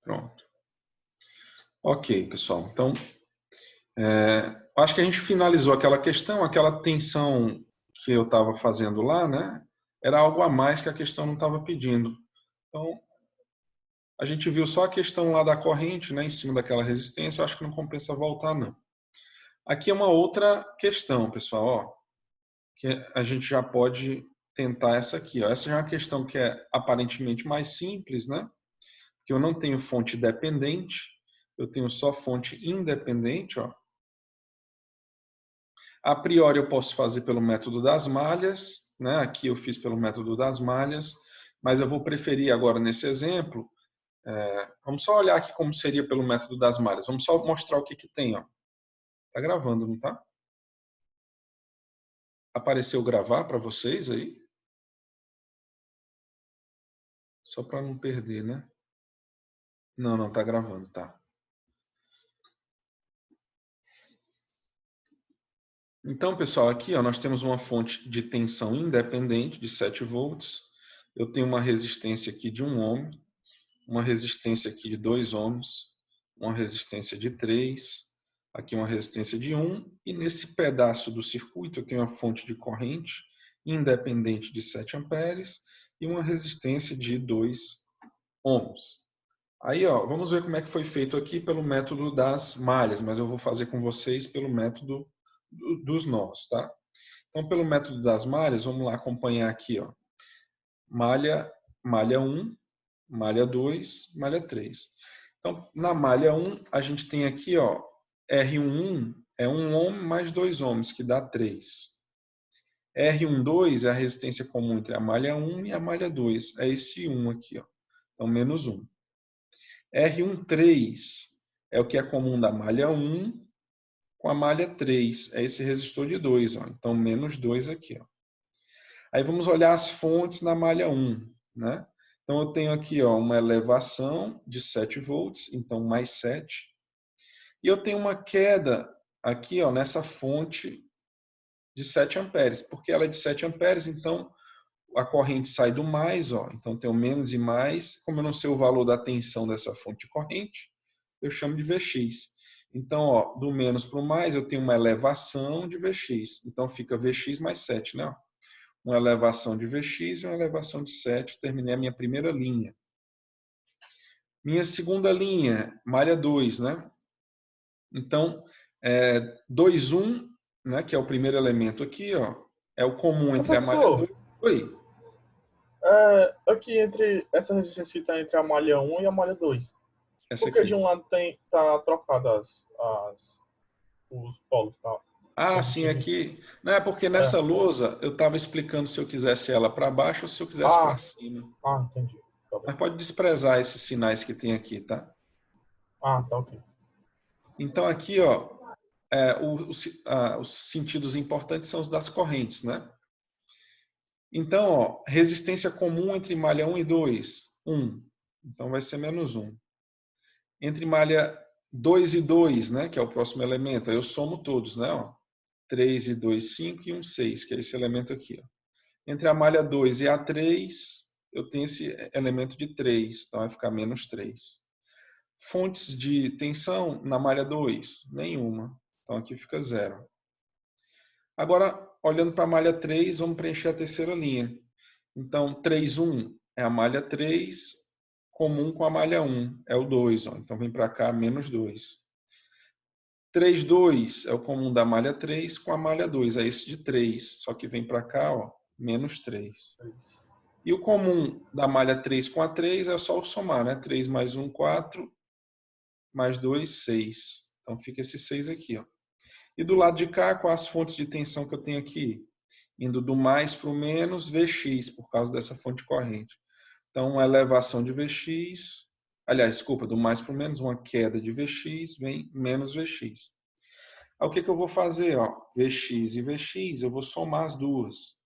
Pronto. Ok, pessoal. Então, acho que a gente finalizou aquela questão, aquela tensão que eu estava fazendo lá, né? Era algo a mais que a questão não estava pedindo. Então, a gente viu só a questão lá da corrente, né, em cima daquela resistência. Eu acho que não compensa voltar, não. Aqui é uma outra questão, pessoal, ó, que a gente já pode tentar essa aqui. Ó. Essa já é uma questão que é aparentemente mais simples, né? Que eu não tenho fonte dependente, eu tenho só fonte independente. Ó. A priori eu posso fazer pelo método das malhas, né? Aqui eu fiz pelo método das malhas, mas eu vou preferir agora nesse exemplo, vamos só olhar aqui como seria pelo método das malhas, vamos só mostrar o que tem. Ó. Tá gravando, não tá? Apareceu gravar para vocês aí? Só para não perder, né? Não, não, tá gravando, tá. Então, pessoal, aqui ó, nós temos uma fonte de tensão independente de 7 volts. Eu tenho uma resistência aqui de 1 ohm, uma resistência aqui de 2 ohms, uma resistência de 3, aqui uma resistência de 1, e nesse pedaço do circuito eu tenho uma fonte de corrente independente de 7 amperes e uma resistência de 2 ohms. Aí, ó, vamos ver como é que foi feito aqui pelo método das malhas, mas eu vou fazer com vocês pelo método dos nós, tá? Então, pelo método das malhas, vamos lá acompanhar aqui, ó. Malha 1, malha 2, malha 3. Então, na malha 1, a gente tem aqui, ó, R11 é 1 ohm mais 2 ohms, que dá 3. R12 é a resistência comum entre a malha 1 e a malha 2, é esse 1 aqui, ó. Então, menos 1. R13 é o que é comum da malha 1 com a malha 3. É esse resistor de 2. Ó. Então, menos 2 aqui. Ó. Aí vamos olhar as fontes na malha 1. Né? Então, eu tenho aqui ó, uma elevação de 7 volts, então mais 7. E eu tenho uma queda aqui ó, nessa fonte de 7 amperes. Porque ela é de 7 amperes, então a corrente sai do mais, ó, então tem o menos e mais. Como eu não sei o valor da tensão dessa fonte de corrente, eu chamo de Vx. Então, ó, do menos para o mais, eu tenho uma elevação de Vx. Então, fica Vx mais 7, né? Uma elevação de Vx e uma elevação de 7. Terminei a minha primeira linha. Minha segunda linha, malha 2, né? Então, 2, 1, né, que é o primeiro elemento aqui, ó, é o comum entre a malha 2. Professor, Oi. aqui entre essa resistência que está entre a malha 1 e a malha 2, Essa porque de aqui. um lado tá trocado os polos, tá Ah, sim, positivo. aqui. Não é porque É. nessa lousa eu estava explicando se eu quisesse ela para baixo ou se eu quisesse para Ah, cima. entendi. Tá bem. Mas pode desprezar esses sinais que tem aqui, tá? Tá ok. Então aqui, ó, os sentidos importantes são os das correntes, né? Então, ó, resistência comum entre malha 1 e 2, 1. Então vai ser menos 1. Entre malha 2 e 2, né, que é o próximo elemento, aí eu somo todos, né? Ó, 3 e 2, 5 e 1, 6, que é esse elemento aqui, ó. Entre a malha 2 e a 3, eu tenho esse elemento de 3, então vai ficar menos 3. Fontes de tensão na malha 2, nenhuma. Então aqui fica 0. Agora, olhando para a malha 3, vamos preencher a terceira linha. Então, 3, 1 é a malha 3, comum com a malha 1, é o 2. Ó. Então, vem para cá, menos 2. 3, 2 é o comum da malha 3 com a malha 2, é esse de 3. Só que vem para cá, ó, menos 3. E o comum da malha 3 com a 3 é só o somar, né? 3 mais 1, 4, mais 2, 6. Então fica esse 6 aqui. Ó. E do lado de cá, quais as fontes de tensão que eu tenho aqui? Indo do mais para o menos, Vx, por causa dessa fonte corrente. Então, uma elevação de Vx, aliás, desculpa, do mais para o menos, uma queda de Vx, vem menos Vx. Aí o que eu vou fazer? Ó? Vx e Vx, eu vou somar as duas.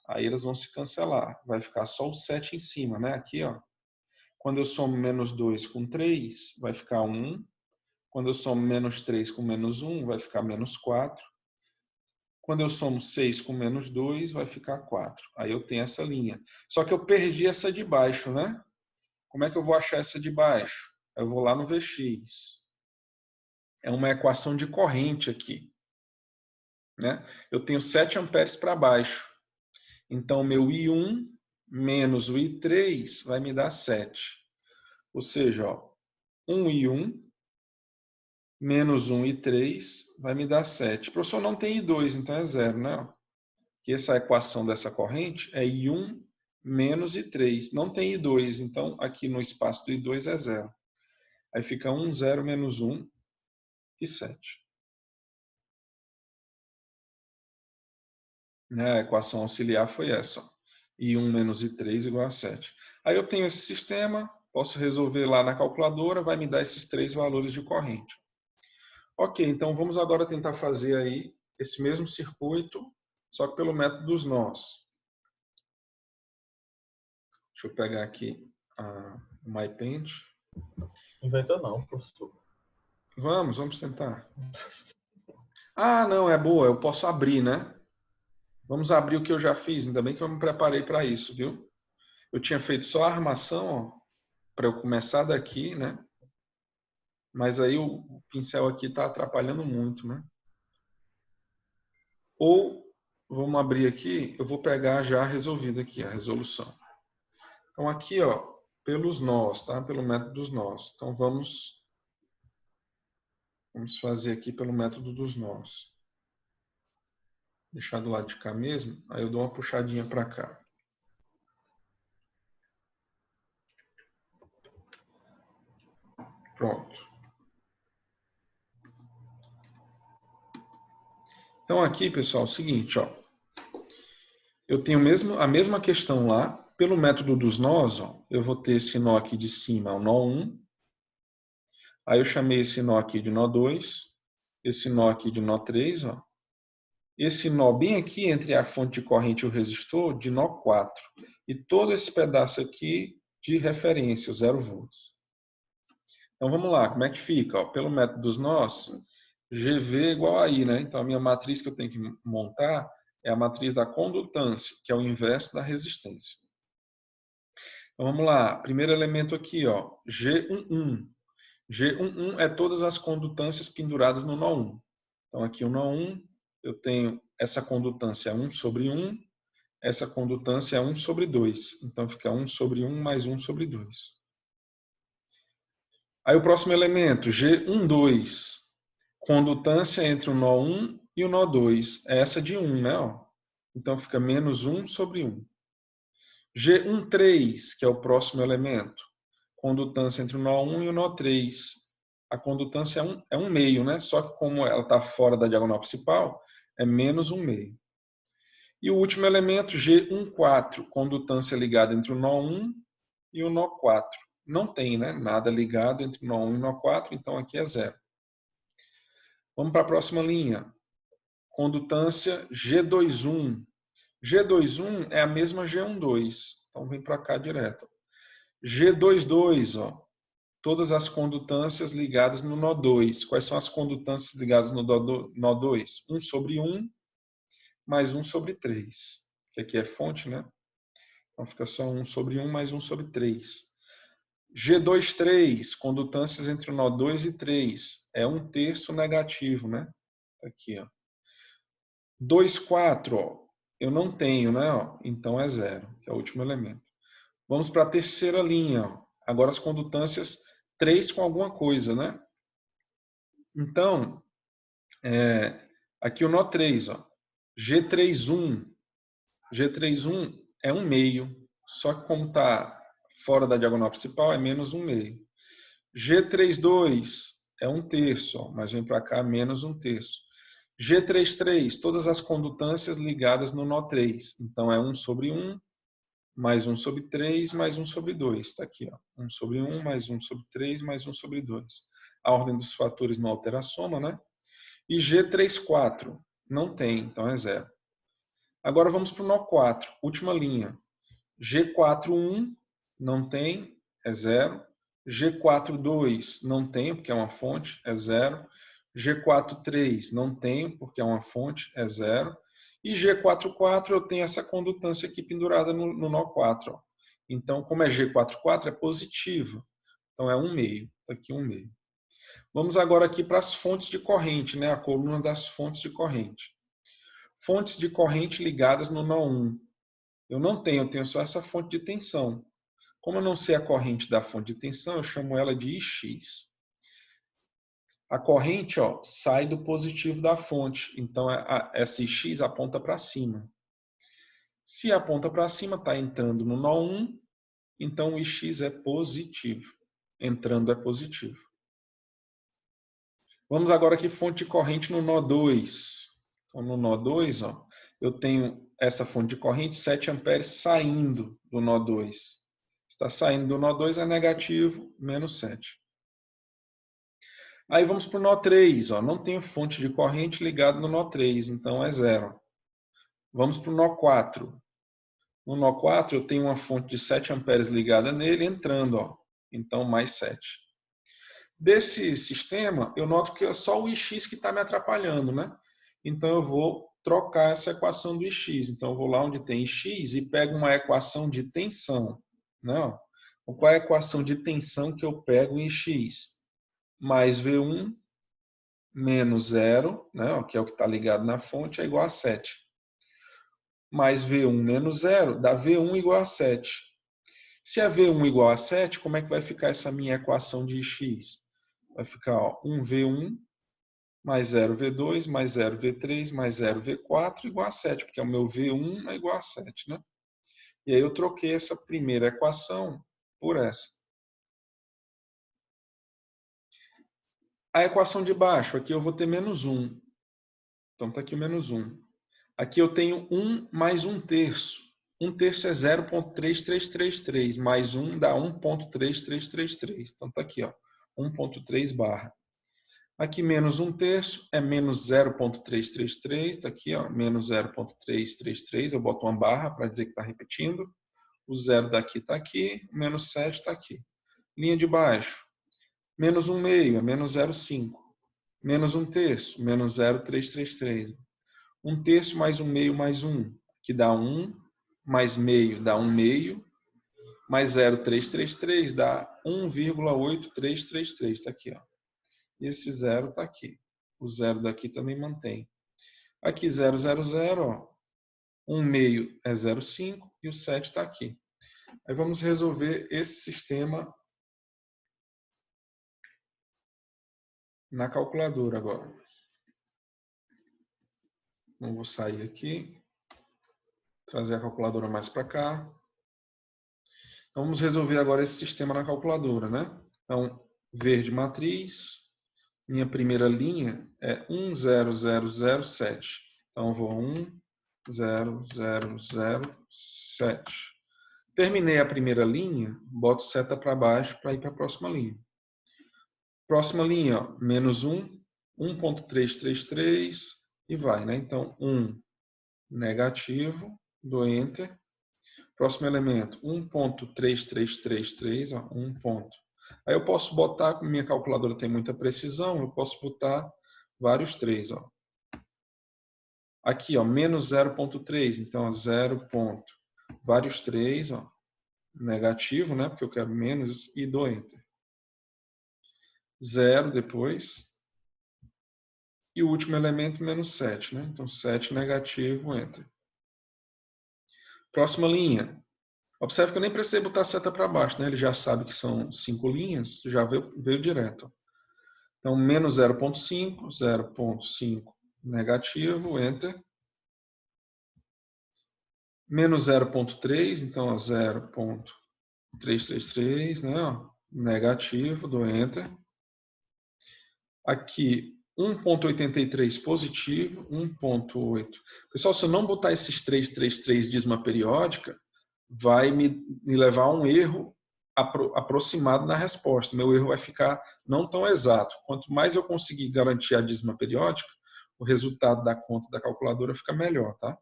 Aí elas vão se cancelar. Vai ficar só o 7 em cima, né? Aqui, ó. Quando eu somo menos 2 com 3, vai ficar 1. Quando eu somo menos 3 com menos 1, vai ficar menos 4. Quando eu somo 6 com menos 2, vai ficar 4. Aí eu tenho essa linha. Só que eu perdi essa de baixo, né? Como é que eu vou achar essa de baixo? Eu vou lá no Vx. É uma equação de corrente aqui, né? Eu tenho 7 amperes para baixo. Então, meu I1 menos o I3 vai me dar 7. Ou seja, ó, 1 I1 menos 1 I3 vai me dar 7. O professor não tem I2, então é zero, né? Que essa equação dessa corrente é I1 menos I3. Não tem I2, então aqui no espaço do I2 é zero. Aí fica 1, 0, menos 1 e 7. A equação auxiliar foi essa. Ó. I1 menos I3 igual a 7. Aí eu tenho esse sistema, posso resolver lá na calculadora, vai me dar esses 3 valores de corrente. Ok, então vamos agora tentar fazer aí esse mesmo circuito, só que pelo método dos nós. Deixa eu pegar aqui o MyPaint. Inventa não, professor. Vamos tentar. Ah, não, é boa, eu posso abrir, né? Vamos abrir o que eu já fiz, ainda bem que eu me preparei para isso, viu? Eu tinha feito só a armação, para eu começar daqui, né? Mas aí o pincel aqui está atrapalhando muito, né? Ou, vamos abrir aqui, eu vou pegar já resolvida aqui, a resolução. Então aqui, ó, pelos nós, tá? Pelo método dos nós. Então vamos fazer aqui pelo método dos nós. Deixar do lado de cá mesmo, aí eu dou uma puxadinha para cá. Pronto. Então aqui, pessoal, é o seguinte, ó. Eu tenho a mesma questão lá. Pelo método dos nós, ó, eu vou ter esse nó aqui de cima, o nó 1. Aí eu chamei esse nó aqui de nó 2. Esse nó aqui de nó 3, ó. Esse nó bem aqui entre a fonte de corrente e o resistor de nó 4. E todo esse pedaço aqui de referência, o 0 volts. Então vamos lá, como é que fica? Ó, pelo método dos nós, GV é igual a I, né? Então a minha matriz que eu tenho que montar é a matriz da condutância, que é o inverso da resistência. Então vamos lá, primeiro elemento aqui, ó, G11. G11 é todas as condutâncias penduradas no nó 1. Então aqui o nó 1, eu tenho essa condutância 1 sobre 1, essa condutância é 1 sobre 2. Então fica 1 sobre 1 mais 1 sobre 2. Aí o próximo elemento, G12, condutância entre o nó 1 e o nó 2. É essa de 1, né? Então fica menos 1 sobre 1. G13, que é o próximo elemento, condutância entre o nó 1 e o nó 3. A condutância é 1 meio, né? Só que como ela está fora da diagonal principal, é menos 1 meio. E o último elemento, G14, condutância ligada entre o nó 1 e o nó 4. Não tem, né? Nada ligado entre o nó 1 e o nó 4, então aqui é zero. Vamos para a próxima linha. Condutância G21. G21 é a mesma G12. Então vem para cá direto. G22, ó. Todas as condutâncias ligadas no nó 2. Quais são as condutâncias ligadas no nó 2? 1 sobre 1 mais 1 sobre 3. Que aqui é fonte, né? Então fica só 1 sobre 1 mais 1 sobre 3. G23, condutâncias entre o nó 2 e 3. É 1/3 negativo, né? Aqui, ó. 2,4, ó. Eu não tenho, né? Ó. Então é zero, que é o último elemento. Vamos para a terceira linha. Ó. Agora as condutâncias 3 com alguma coisa, né? Então, aqui o nó 3, ó. G31. G31 é 1 meio. Só que como está fora da diagonal principal, é menos 1 meio. G32 é 1/3, ó, mas vem para cá menos 1/3. G33, todas as condutâncias ligadas no nó 3. Então é 1 sobre 1, mais 1 sobre 3, mais 1 sobre 2. Está aqui, ó. 1 sobre 1, mais 1 sobre 3, mais 1 sobre 2. A ordem dos fatores não altera a soma, né? E G34 não tem, então é zero. Agora vamos para o nó 4, última linha. G41 não tem, é zero. G42 não tem, porque é uma fonte, é zero. G43 não tem, porque é uma fonte, é zero. E G44 eu tenho essa condutância aqui pendurada no nó 4. Ó. Então, como é G44, é positivo. Então, é 1/2. Está aqui 1/2. Vamos agora aqui para as fontes de corrente, né? A coluna das fontes de corrente. Fontes de corrente ligadas no nó 1. Eu não tenho, eu tenho só essa fonte de tensão. Como eu não sei a corrente da fonte de tensão, eu chamo ela de Ix. A corrente, ó, sai do positivo da fonte, então essa Ix aponta para cima. Se aponta para cima, está entrando no nó 1, então o Ix é positivo. Entrando é positivo. Vamos agora aqui, fonte de corrente no nó 2. Então, no nó 2, ó, eu tenho essa fonte de corrente, 7 amperes, saindo do nó 2. Está saindo do nó 2, é negativo, menos 7. Aí vamos para o nó 3. Ó, não tenho fonte de corrente ligada no nó 3, então é 0. Vamos para o nó 4. No nó 4, eu tenho uma fonte de 7 amperes ligada nele, entrando, ó, então mais 7. Desse sistema, eu noto que é só o Ix que está me atrapalhando, né? Então, eu vou trocar essa equação do Ix. Então, eu vou lá onde tem X e pego uma equação de tensão. Né? Qual é a equação de tensão que eu pego em X? Mais V1 menos 0, né? Que é o que está ligado na fonte, é igual a 7. Mais V1 menos 0 dá V1 igual a 7. Se é V1 igual a 7, como é que vai ficar essa minha equação de X? Vai ficar, ó, 1V1 mais 0V2 mais 0V3 mais 0V4 igual a 7, porque é o meu V1 é igual a 7, né? E aí eu troquei essa primeira equação por essa. A equação de baixo, aqui eu vou ter menos 1. Então está aqui o menos 1. Aqui eu tenho 1 mais 1/3. 1/3 é 0,3333, mais 1 dá 1,3333. Então está aqui, ó, 1,3 barra. Aqui menos 1/3 é menos 0,333, está aqui, ó, menos 0,333, eu boto uma barra para dizer que está repetindo. O 0 daqui está aqui, menos 7 está aqui. Linha de baixo, menos 1/2 é menos 0,5. Menos 1/3, menos 0,333. 1/3 mais 1/2 mais 1, que dá 1, mais meio dá 1/2, mais 0,333 dá 1,8333, está aqui, ó. E esse 0 está aqui. O 0 daqui também mantém. Aqui 0, 0, 0, ó. 1/2 é 0,5 e o 7 está aqui. Aí vamos resolver esse sistema na calculadora agora. Então, vou sair aqui, trazer a calculadora mais para cá. Então, vamos resolver agora esse sistema na calculadora, né? Então, verde matriz, minha primeira linha é 1,0007. Então, eu vou 1,0007. Terminei a primeira linha, boto seta para baixo para ir para a próxima linha. Próxima linha, ó, menos 1, 1,333 e vai, né? Então, 1 negativo, dou Enter. Próximo elemento, 1,3333, ó, 1 ponto. Aí eu posso botar, como minha calculadora tem muita precisão, eu posso botar vários 3, ó. Aqui, ó, menos 0,3, então 0 ponto, vários 3, ó, negativo, né, porque eu quero menos, e dou Enter. 0 depois, e o último elemento, menos 7, né, então 7 negativo, Enter. Próxima linha. Observe que eu nem precisei botar a seta para baixo, né, ele já sabe que são 5 linhas, já veio direto. Então, menos 0,5, 0,5 negativo, Enter. Menos 0,3, então 0,333, né? Negativo, do Enter. Aqui, 1,83 positivo, 1,8. Pessoal, se eu não botar esses 333 dízima periódica, vai me levar a um erro aproximado na resposta. Meu erro vai ficar não tão exato. Quanto mais eu conseguir garantir a dízima periódica, o resultado da conta da calculadora fica melhor, tá?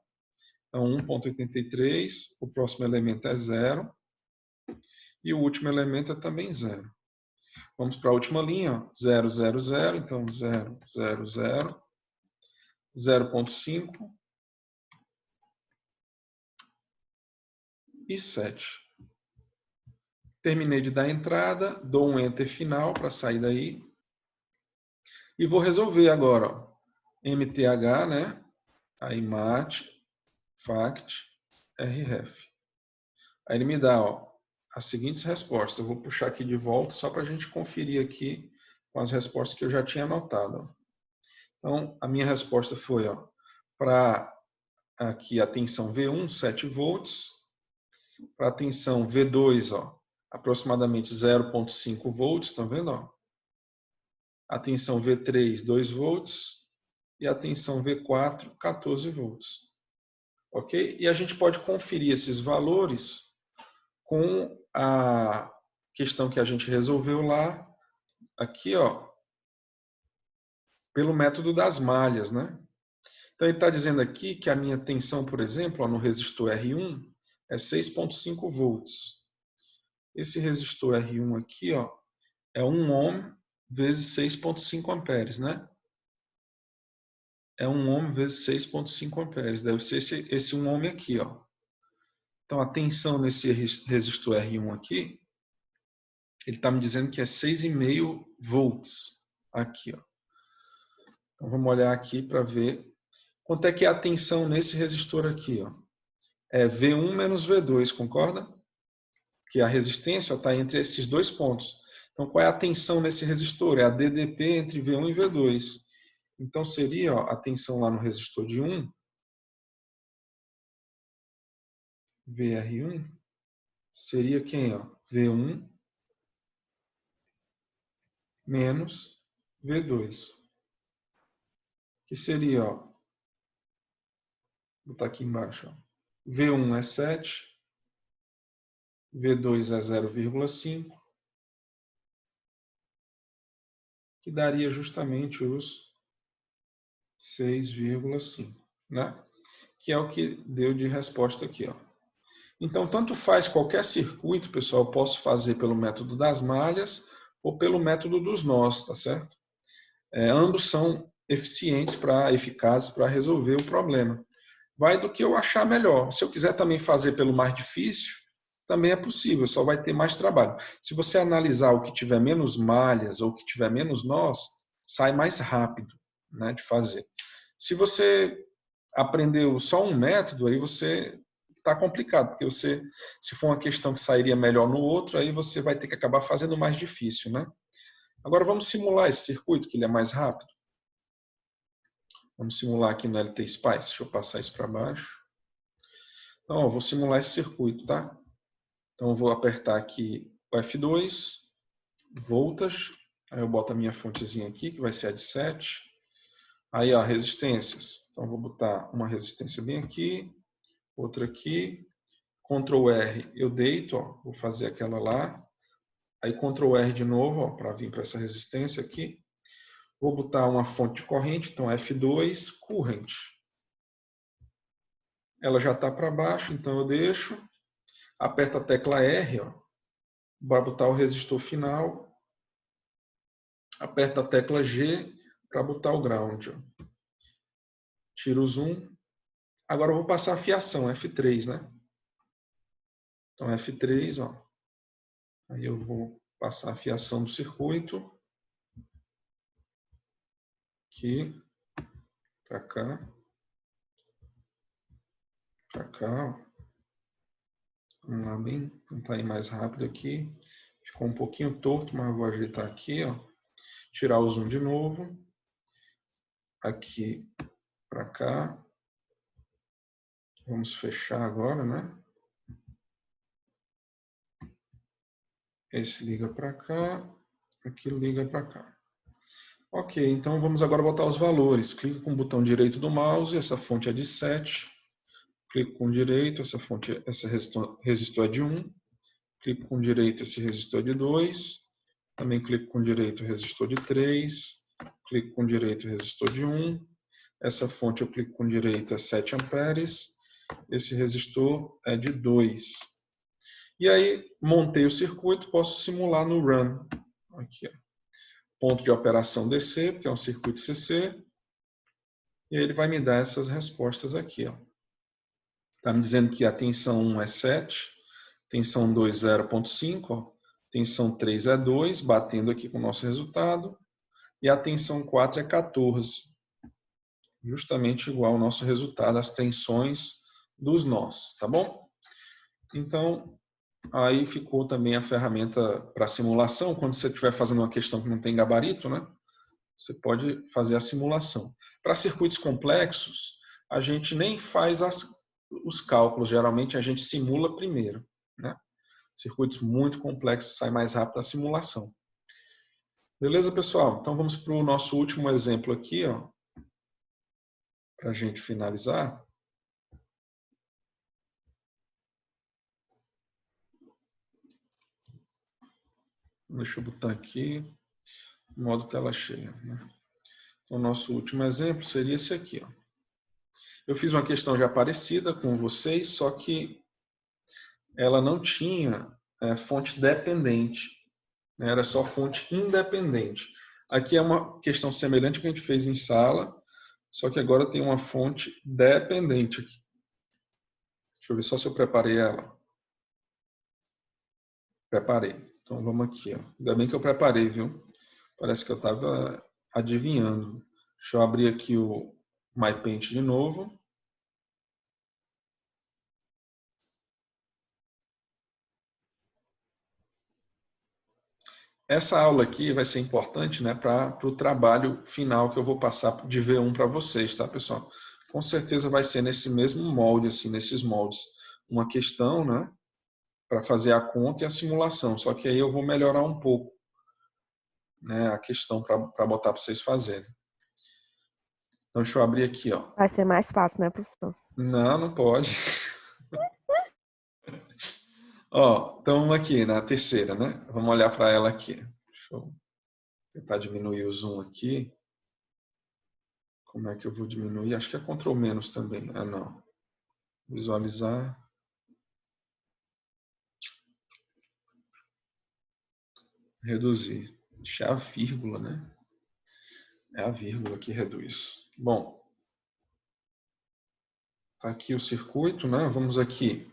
Então, 1,83, o próximo elemento é 0, e o último elemento é também 0. Vamos para a última linha, 0, 0, 0, então 0, 0, 0, 0,5 e 7. Terminei de dar entrada, dou um Enter final para sair daí. E vou resolver agora, ó. MTH, né? Aí MAT, FACT, RREF. Aí ele me dá, ó, as seguintes respostas. Eu vou puxar aqui de volta só para a gente conferir aqui com as respostas que eu já tinha anotado. Ó. Então, a minha resposta foi, ó, para aqui a tensão V1, 7 volts. Para a tensão V2, ó, aproximadamente 0,5 volts, estão vendo? Ó? A tensão V3, 2 volts. E a tensão V4, 14 volts. Ok? E a gente pode conferir esses valores com a questão que a gente resolveu lá, aqui, ó, pelo método das malhas, né? Então ele está dizendo aqui que a minha tensão, por exemplo, ó, no resistor R1 é 6,5 volts. Esse resistor R1 aqui, ó, é 1 ohm vezes 6,5 amperes, né? É 1 ohm vezes 6,5 amperes. Deve ser esse 1 ohm aqui, ó. Então a tensão nesse resistor R1 aqui, ele está me dizendo que é 6,5 volts. Aqui, ó. Então vamos olhar aqui para ver quanto é que é a tensão nesse resistor aqui, ó. É V1 menos V2, concorda? Que a resistência está entre esses dois pontos. Então qual é a tensão nesse resistor? É a DDP entre V1 e V2. Então seria, ó, a tensão lá no resistor de 1, VR1, seria quem? Ó? V1 menos V2. Que seria, ó, vou botar aqui embaixo, ó. V1 é 7, V2 é 0,5, que daria justamente os 6,5, né? Que é o que deu de resposta aqui, ó. Então, tanto faz qualquer circuito, pessoal, eu posso fazer pelo método das malhas ou pelo método dos nós, tá certo? Ambos são eficazes para resolver o problema. Vai do que eu achar melhor. Se eu quiser também fazer pelo mais difícil, também é possível, só vai ter mais trabalho. Se você analisar o que tiver menos malhas ou o que tiver menos nós, sai mais rápido, né, de fazer. Se você aprendeu só um método, aí você está complicado, porque você, se for uma questão que sairia melhor no outro, aí você vai ter que acabar fazendo mais difícil, né? Agora vamos simular esse circuito, que ele é mais rápido. Vamos simular aqui no LT Spice. Deixa eu passar isso para baixo. Então, ó, vou simular esse circuito, tá? Então, eu vou apertar aqui o F2, voltas. Aí eu boto a minha fontezinha aqui, que vai ser a de 7. Aí, ó, resistências. Então, eu vou botar uma resistência bem aqui, outra aqui. Ctrl R, eu deito, ó, vou fazer aquela lá. Aí, Ctrl R de novo, para vir para essa resistência aqui. Vou botar uma fonte de corrente, então F2, current. Ela já está para baixo, então eu deixo. Aperto a tecla R, ó, para botar o resistor final. Aperto a tecla G para botar o ground. Ó. Tiro o zoom. Agora eu vou passar a fiação, F3, né? Então F3, ó. Aí eu vou passar a fiação do circuito. Aqui. Para cá. Para cá, ó. Vamos lá bem, tentar ir mais rápido aqui. Ficou um pouquinho torto, mas eu vou ajeitar aqui, ó. Tirar o zoom de novo. Aqui para cá. Vamos fechar agora, né? Esse liga para cá, aqui liga para cá. Ok, então vamos agora botar os valores. Clico com o botão direito do mouse, essa fonte é de 7. Clico com o direito, esse resistor é de 1. Clico com o direito, esse resistor é de 2. Também clico com o direito, resistor de 3. Clico com o direito, resistor de 1. Essa fonte eu clico com o direito, é 7 amperes. Esse resistor é de 2. E aí, montei o circuito, posso simular no Run. Aqui, ó. Ponto de operação DC, porque é um circuito CC. E aí ele vai me dar essas respostas aqui. Está me dizendo que a tensão 1 é 7, tensão 2 0,5, tensão 3 é 2, batendo aqui com o nosso resultado, e a tensão 4 é 14, justamente igual ao nosso resultado, as tensões dos nós, tá bom? Então, aí ficou também a ferramenta para simulação, quando você estiver fazendo uma questão que não tem gabarito, né? Você pode fazer a simulação. Para circuitos complexos, a gente nem faz os cálculos, geralmente a gente simula primeiro, né? Circuitos muito complexos, sai mais rápido a simulação. Beleza, pessoal? Então vamos para o nosso último exemplo aqui, ó, para a gente finalizar. Deixa eu botar aqui, modo tela cheia, né? O nosso último exemplo seria esse aqui, ó. Eu fiz uma questão já parecida com vocês, só que ela não tinha fonte dependente, né? Era só fonte independente. Aqui é uma questão semelhante que a gente fez em sala, só que agora tem uma fonte dependente aqui. Deixa eu ver só se eu preparei ela. Preparei. Então vamos aqui, ó. Ainda bem que eu preparei, viu? Parece que eu estava adivinhando. Deixa eu abrir aqui o MyPaint de novo. Essa aula aqui vai ser importante, né, para o trabalho final que eu vou passar de V1 para vocês, tá, pessoal? Com certeza vai ser nesse mesmo molde, assim, nesses moldes. Uma questão, né, para fazer a conta e a simulação. Só que aí eu vou melhorar um pouco, né, a questão para botar para vocês fazerem. Então, deixa eu abrir aqui, ó. Vai ser mais fácil, né, professor? Não, não pode. Ó, estamos aqui na terceira, né? Vamos olhar para ela aqui. Deixa eu tentar diminuir o zoom aqui. Como é que eu vou diminuir? Acho que é Ctrl menos também. Ah, não. Visualizar. Reduzir. Deixar a vírgula, né? É a vírgula que reduz. Bom. Tá aqui o circuito, né? Vamos aqui.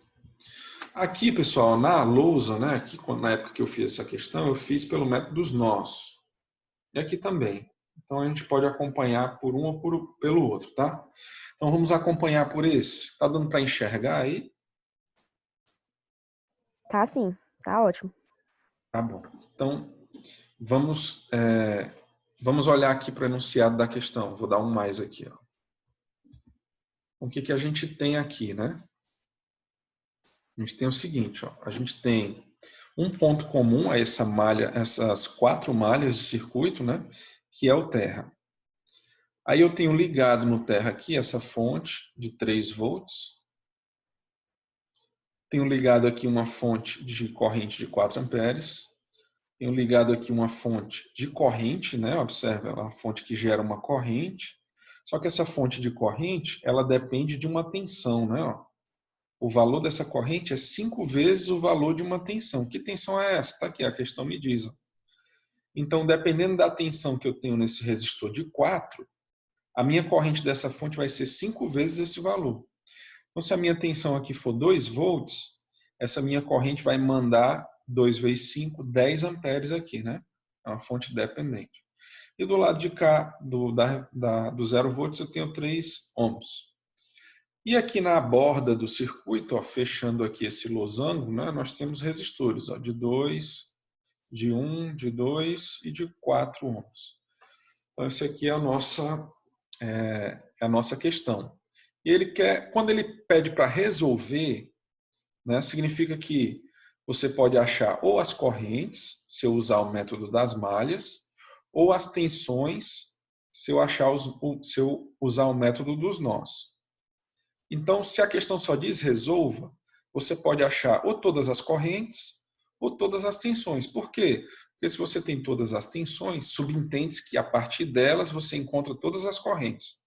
Aqui, pessoal, na lousa, né? Aqui, na época que eu fiz essa questão, eu fiz pelo método dos nós. E aqui também. Então, a gente pode acompanhar por um ou pelo outro, tá? Então, vamos acompanhar por esse. Tá dando para enxergar aí? Tá sim, tá ótimo. Tá bom. Então, vamos olhar aqui para o enunciado da questão. Vou dar um mais aqui, ó. O que que a gente tem aqui, né? A gente tem o seguinte, ó. A gente tem um ponto comum a essa malha, essas 4 malhas de circuito, né? Que é o terra. Aí eu tenho ligado no terra aqui essa fonte de 3 volts. Tenho ligado aqui uma fonte de corrente de 4 amperes. Tenho ligado aqui uma fonte de corrente, né? Observe, é uma fonte que gera uma corrente. Só que essa fonte de corrente, ela depende de uma tensão, né? O valor dessa corrente é 5 vezes o valor de uma tensão. Que tensão é essa? Está aqui, a questão me diz. Ó. Então, dependendo da tensão que eu tenho nesse resistor de 4, a minha corrente dessa fonte vai ser 5 vezes esse valor. Então, se a minha tensão aqui for 2 volts, essa minha corrente vai mandar 2 vezes 5, 10 amperes aqui, né? É uma fonte dependente. E do lado de cá, do 0 volts, eu tenho 3 ohms. E aqui na borda do circuito, ó, fechando aqui esse losango, né, nós temos resistores ó, de 2, de 1, de 2 e de 4 ohms. Então, essa aqui é a nossa questão. E ele quer, quando ele pede para resolver, né, significa que você pode achar ou as correntes, se eu usar o método das malhas, ou as tensões, se eu usar o método dos nós. Então, se a questão só diz resolva, você pode achar ou todas as correntes ou todas as tensões. Por quê? Porque se você tem todas as tensões, subentende-se que a partir delas você encontra todas as correntes.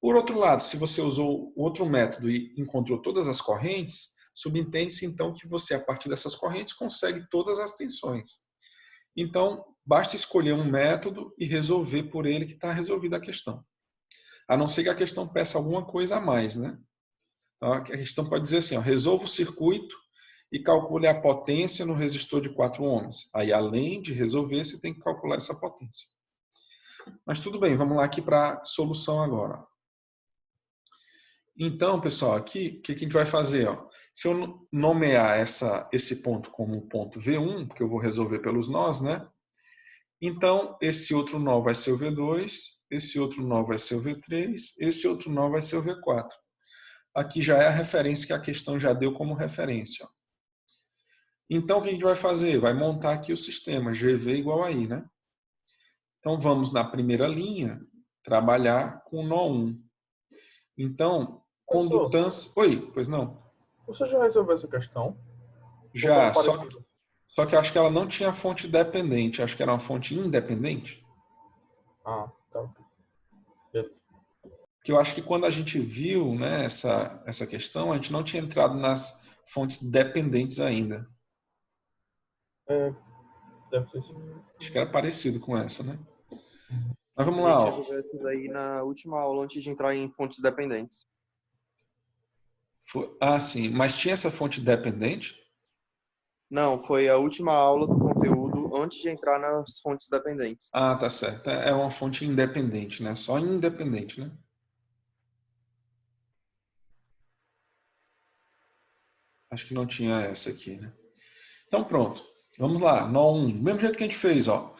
Por outro lado, se você usou outro método e encontrou todas as correntes, subentende-se então que você, a partir dessas correntes, consegue todas as tensões. Então, basta escolher um método e resolver por ele que está resolvida a questão. A não ser que a questão peça alguma coisa a mais, né? Então, a questão pode dizer assim, ó, resolva o circuito e calcule a potência no resistor de 4 ohms. Aí, além de resolver, você tem que calcular essa potência. Mas tudo bem, vamos lá aqui para a solução agora. Então, pessoal, aqui, o que a gente vai fazer? Ó? Se eu nomear esse ponto como ponto V1, porque eu vou resolver pelos nós, né? Então, esse outro nó vai ser o V2, esse outro nó vai ser o V3, esse outro nó vai ser o V4. Aqui já é a referência que a questão já deu como referência. Ó. Então, o que a gente vai fazer? Vai montar aqui o sistema, GV igual a I, né? Então, vamos na primeira linha trabalhar com o nó 1. Então, Professor, condutância... Oi, pois não? você já resolveu essa questão? Ou tá Já, parecido? só que eu acho que ela não tinha fonte dependente, acho que era uma fonte independente. Ah, tá. Beleza. Que eu acho que quando a gente viu, né, essa questão, a gente não tinha entrado nas fontes dependentes ainda. É, deve ser isso. Acho que era parecido com essa, né? Mas vamos A lá, gente ó. resolveu isso daí na última aula antes de entrar em fontes dependentes. Ah, sim. Mas tinha essa fonte dependente? Não, foi a última aula do conteúdo antes de entrar nas fontes dependentes. Ah, tá certo. É uma fonte independente, né? Só independente, né? Acho que não tinha essa aqui, né? Então pronto. Vamos lá. Nó 1. Do mesmo jeito que a gente fez, ó.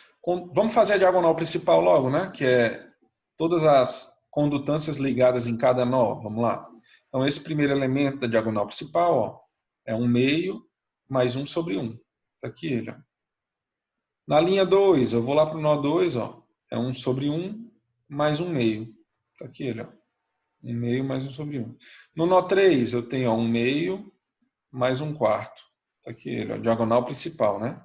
Vamos fazer a diagonal principal logo, né? Que é todas as condutâncias ligadas em cada nó. Vamos lá. Então esse primeiro elemento da diagonal principal, ó, é 1/2 mais 1 sobre 1. Tá aqui ele, ó. Na linha 2, eu vou lá para o nó 2, ó, é 1 sobre 1 mais 1/2. Tá aqui ele, ó. 1/2 mais 1 sobre 1. No nó 3, eu tenho ó, 1/2 mais 1/4. Tá aqui ele, ó, diagonal principal, né?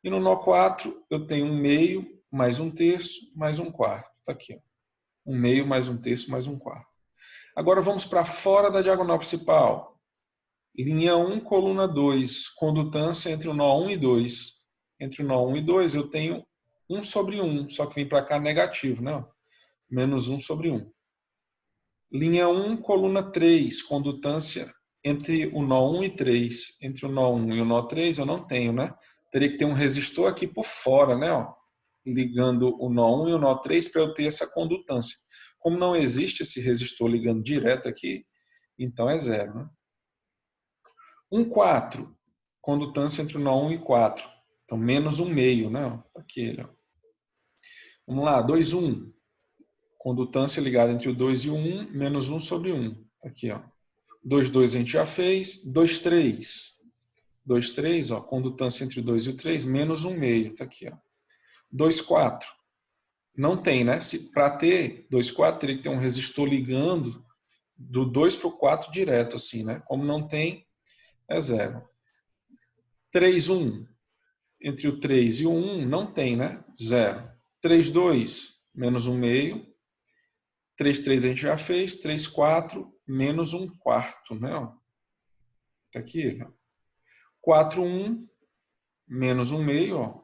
E no nó 4, eu tenho 1/2 mais 1/3 mais 1/4. Tá aqui, ó. 1/2 mais 1/3 mais 1/4. Agora vamos para fora da diagonal principal. Linha 1, coluna 2, condutância entre o nó 1 e 2. Entre o nó 1 e 2 eu tenho 1 sobre 1, só que vem para cá negativo, né? Menos 1 sobre 1. Linha 1, coluna 3, condutância entre o nó 1 e 3. Entre o nó 1 e o nó 3 eu não tenho, né? Teria que ter um resistor aqui por fora, né? Ó, ligando o nó 1 e o nó 3 para eu ter essa condutância. Como não existe esse resistor ligando direto aqui, então é 0, né? 1/4, condutância entre o nó 1 e 4. Então, menos 1/2, né? Aqui ele, ó. Vamos lá, 2/1. Condutância ligada entre o 2 e o 1, menos 1 sobre 1. Aqui, ó. 2/2 a gente já fez. 2/3. 2/3, ó. Condutância entre o 2 e o 3, menos 1/2. Tá aqui, ó. 2/4. Não tem, né? Para ter 2/4, teria que ter um resistor ligando do 2 para o 4 direto, assim, né? Como não tem, é 0. 3/1. Entre o 3 e o 1, não tem, né? 0. 3/2, menos 1/2. 3/3 a gente já fez. 3/4, menos 1/4, né? Ó. Tá aqui, ó. 4/1, menos 1/2, ó.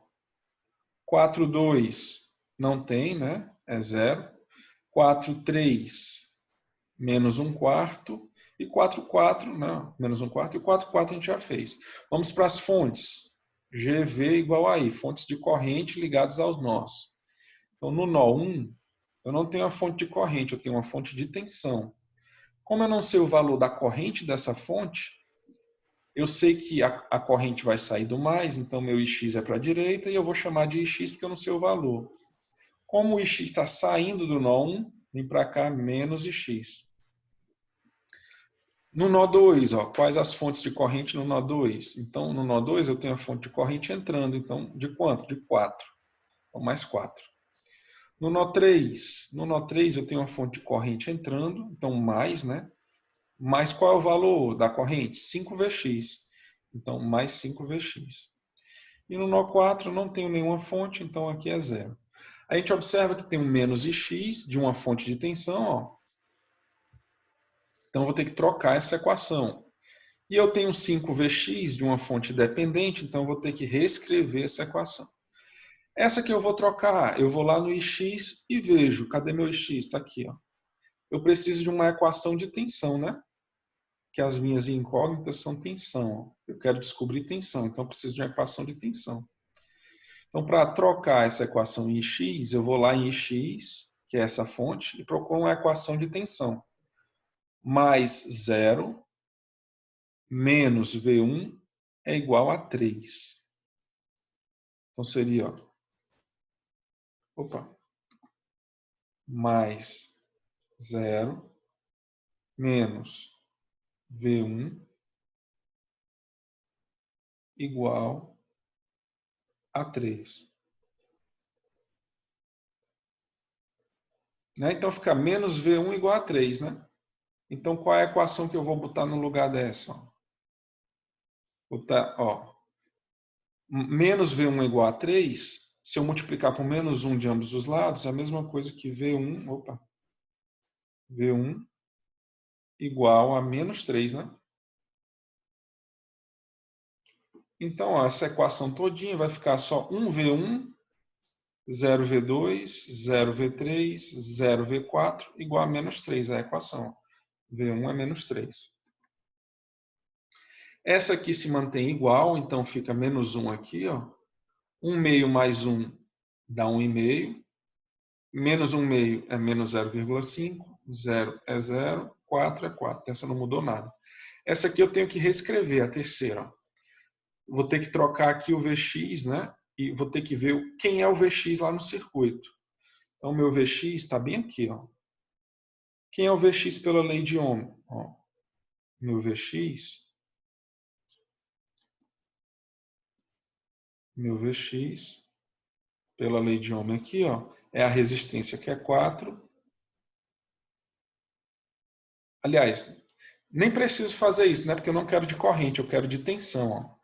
4/2, não tem, né? É 0. 4/3, menos 1/4. E 4/4, não, menos 1/4. E 4/4 a gente já fez. Vamos para as fontes. GV igual a I, fontes de corrente ligadas aos nós. Então, no nó 1, eu não tenho a fonte de corrente, eu tenho uma fonte de tensão. Como eu não sei o valor da corrente dessa fonte, eu sei que a corrente vai sair do mais, então meu Ix é para a direita e eu vou chamar de Ix porque eu não sei o valor. Como o Ix está saindo do nó 1, vem para cá menos Ix. No nó 2, ó, quais as fontes de corrente no nó 2? Então, no nó 2 eu tenho a fonte de corrente entrando. Então, de quanto? De 4. Então, mais 4. No nó 3, eu tenho uma fonte de corrente entrando, então mais, né? Mas qual é o valor da corrente? 5Vx. Então, mais 5Vx. E no nó 4 não tenho nenhuma fonte, então aqui é 0. A gente observa que tem um menos Ix de uma fonte de tensão, ó. Então, eu vou ter que trocar essa equação. E eu tenho 5Vx de uma fonte dependente, então eu vou ter que reescrever essa equação. Essa que eu vou trocar, eu vou lá no Ix e vejo, cadê meu Ix? Está aqui, ó. Eu preciso de uma equação de tensão, né? que as minhas incógnitas são tensão. Eu quero descobrir tensão, então eu preciso de uma equação de tensão. Então, para trocar essa equação em Ix, eu vou lá em Ix, que é essa fonte, e procuro uma equação de tensão. Mais 0 menos V1 é igual a 3. Então, seria, mais 0 menos V1 igual a 3. Né? Então, fica menos V1 igual a 3, né? Então, qual é a equação que eu vou botar no lugar dessa? Botar, menos V1 igual a 3, se eu multiplicar por menos 1 de ambos os lados, é a mesma coisa que V1 igual a menos 3, né? Então, essa equação todinha vai ficar só 1V1, 0V2, 0V3, 0V4 igual a menos 3, a equação. V1 é menos 3. Essa aqui se mantém igual, então fica menos 1 aqui. 1 meio mais 1 dá 1,5. Menos 1 meio é menos 0,5. 0 é 0. 4 é 4. Essa não mudou nada. Essa aqui eu tenho que reescrever, a terceira. Vou ter que trocar aqui o Vx, né? E vou ter que ver quem é o Vx lá no circuito. Então, meu Vx está bem aqui. Quem é o Vx pela lei de Ohm? Meu Vx pela lei de Ohm aqui, é a resistência, que é 4. Aliás, nem preciso fazer isso, né? Porque eu não quero de corrente, eu quero de tensão.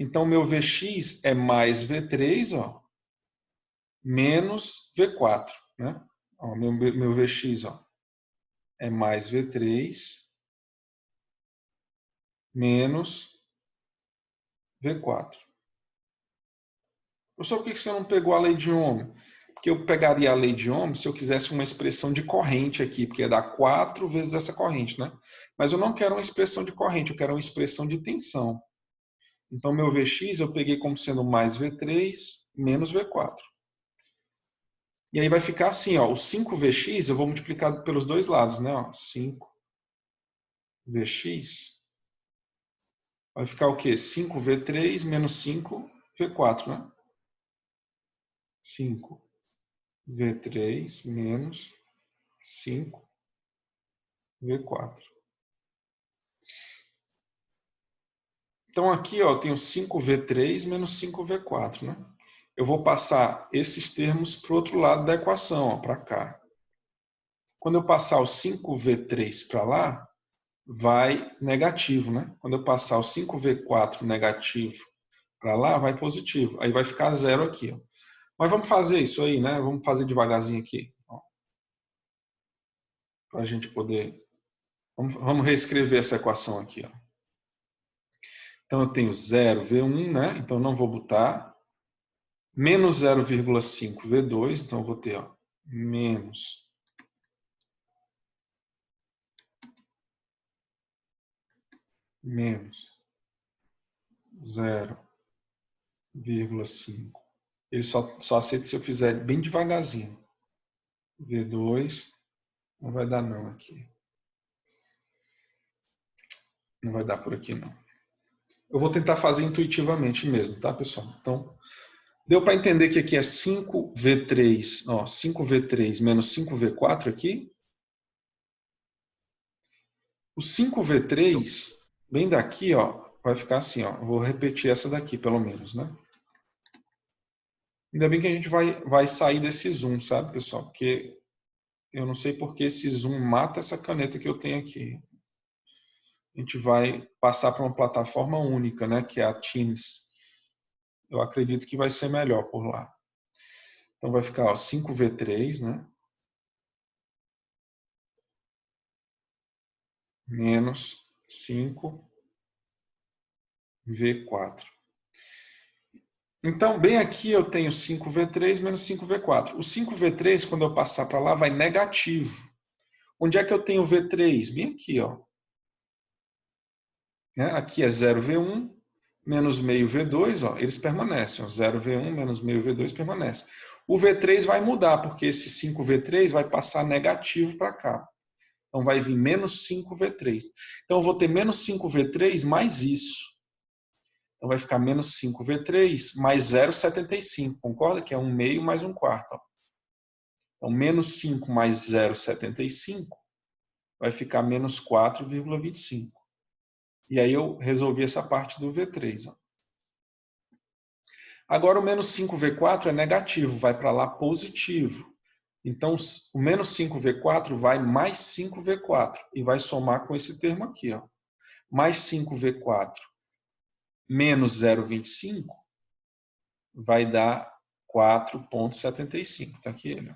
Então, meu Vx é mais V3, menos V4, né? Meu Vx, é mais V3 menos V4. Professor, por que você não pegou a lei de Ohm? Porque eu pegaria a lei de Ohm se eu quisesse uma expressão de corrente aqui, porque ia dar 4 vezes essa corrente, né? Mas eu não quero uma expressão de corrente, eu quero uma expressão de tensão. Então, meu Vx eu peguei como sendo mais V3 menos V4. E aí vai ficar assim, o 5Vx eu vou multiplicar pelos dois lados, né? 5Vx vai ficar o quê? 5V3 menos 5V4, né? 5V3 menos 5V4. Então aqui eu tenho 5V3 menos 5V4, né? Eu vou passar esses termos para o outro lado da equação, para cá. Quando eu passar o 5V3 para lá, vai negativo, né? Quando eu passar o 5V4 negativo para lá, vai positivo. Aí vai ficar 0 aqui. Mas vamos fazer isso aí, né? Vamos fazer devagarzinho aqui. Para a gente poder... Vamos reescrever essa equação aqui. Então eu tenho 0V1, né? Então não vou botar. Menos 0,5V2, então eu vou ter menos 0,5. Ele só aceita se eu fizer bem devagarzinho. V2, não vai dar não aqui. Não vai dar por aqui não. Eu vou tentar fazer intuitivamente mesmo, tá, pessoal? Então, deu para entender que aqui é 5V3, 5V3 menos 5V4 aqui. O 5V3, bem daqui, vai ficar assim, Vou repetir essa daqui, pelo menos, né? Ainda bem que a gente vai sair desse zoom, sabe, pessoal? Porque eu não sei porque esse zoom mata essa caneta que eu tenho aqui. A gente vai passar para uma plataforma única, né? Que é a Teams. Eu acredito que vai ser melhor por lá. Então vai ficar 5V3, né? Menos 5V4. Então, bem aqui eu tenho 5V3 menos 5V4. O 5V3, quando eu passar para lá, vai negativo. Onde é que eu tenho V3? Bem aqui, né? Aqui é 0V1 menos meio V2, ó, eles permanecem. Ó, 0V1 menos meio V2 permanece. O V3 vai mudar, porque esse 5V3 vai passar negativo para cá. Então vai vir menos 5V3. Então eu vou ter menos 5V3 mais isso. Então vai ficar menos 5V3 mais 0,75. Concorda? Que é 1 meio mais 1 quarto. Ó. Então menos 5 mais 0,75 vai ficar menos 4,25. E aí eu resolvi essa parte do V3. Ó. Agora o menos 5V4 é negativo, vai para lá positivo. Então o menos 5V4 vai mais 5V4 e vai somar com esse termo aqui. Ó. Mais 5V4 menos 0,25 vai dar 4,75. Está aqui ele. Ó.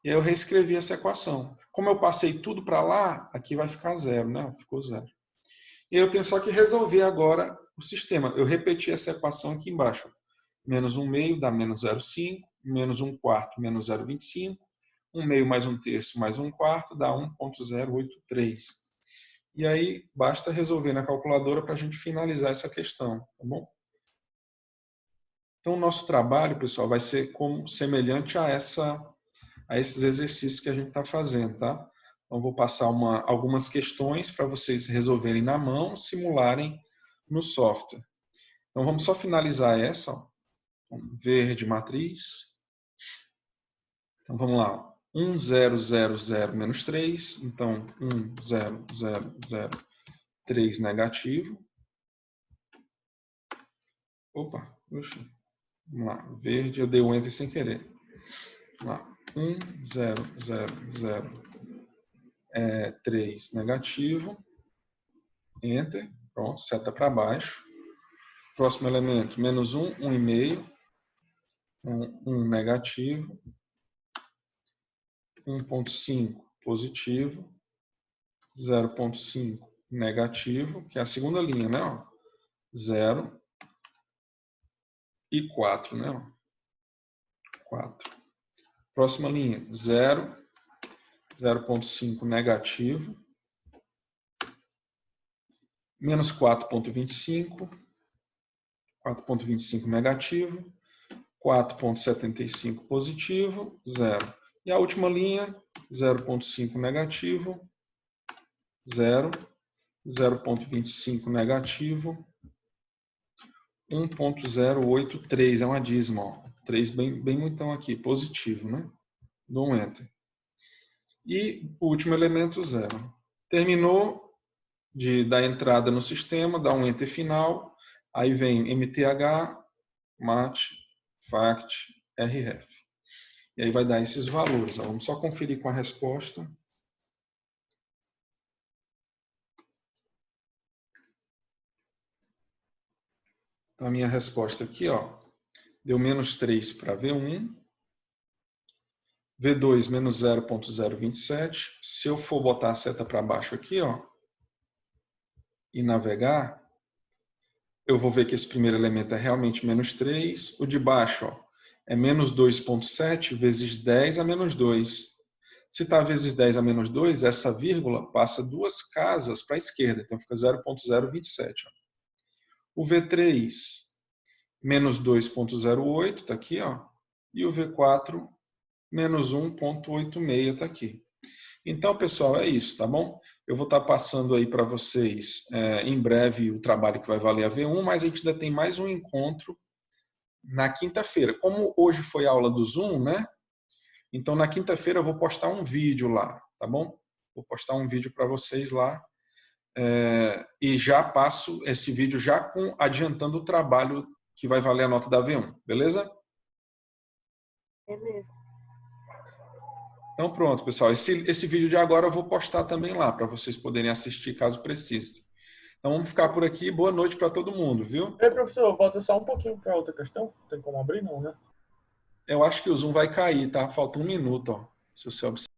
E aí eu reescrevi essa equação. Como eu passei tudo para lá, aqui vai ficar 0, né? Ficou 0. E eu tenho só que resolver agora o sistema. Eu repeti essa equação aqui embaixo. Menos 1 meio dá menos 0,5, menos 1 quarto menos 0,25, 1 meio mais 1 terço mais 1 quarto dá 1,083. E aí basta resolver na calculadora para a gente finalizar essa questão, tá bom? Então o nosso trabalho, pessoal, vai ser semelhante a esses exercícios que a gente está fazendo, tá? Então vou passar algumas questões para vocês resolverem na mão, simularem no software. Então vamos só finalizar essa, ó. Verde matriz. Então vamos lá. 1, 0, 0, 0, menos 3. Então 1, 0, 0, 0, 3 negativo. Opa, puxa. Vamos lá. Verde, eu dei o enter sem querer. Vamos lá. 1, 0, 0, 0, 3 negativo. Enter. Pronto, seta para baixo. Próximo elemento, menos 1, 1,5. 1 negativo. 1,5 positivo. 0,5 negativo, que é a segunda linha, né? Ó. 0 e 4, né? Ó. 4. Próxima linha, 0, 0,5 negativo. Menos 4,25. 4,25 negativo. 4,75 positivo, 0. E a última linha, 0,5 negativo, 0, 0,25 negativo, 1,083, é uma dízima, ó. 3 bem muitão aqui, positivo, né? Dou um enter. E o último elemento, 0. Terminou de dar entrada no sistema, dá um enter final, aí vem MTH, MAT, FACT, RF. E aí vai dar esses valores. Ó. Vamos só conferir com a resposta. Então, a minha resposta aqui, ó, deu menos 3 para V1. V2 menos 0,027. Se eu for botar a seta para baixo aqui, ó, e navegar, eu vou ver que esse primeiro elemento é realmente menos 3. O de baixo, ó, é menos 2,7 vezes 10 a menos 2. Se está vezes 10 a menos 2, essa vírgula passa 2 casas para a esquerda, então fica 0,027. O V3, menos 2,08, está aqui, ó, e o V4, menos 1,86, está aqui. Então, pessoal, é isso, tá bom? Eu vou estar passando aí para vocês em breve o trabalho que vai valer a V1, mas a gente ainda tem mais um encontro na quinta-feira. Como hoje foi a aula do Zoom, né? Então, na quinta-feira eu vou postar um vídeo lá, tá bom? Vou postar um vídeo para vocês lá. E já passo esse vídeo já adiantando o trabalho que vai valer a nota da V1, beleza? Beleza. Então, pronto, pessoal. Esse vídeo de agora eu vou postar também lá, para vocês poderem assistir caso precise. Então, vamos ficar por aqui. Boa noite para todo mundo, viu? Ei, professor, volta só um pouquinho para outra questão. Tem como abrir, não, né? Eu acho que o Zoom vai cair, tá? Falta um minuto, ó. Se você observar.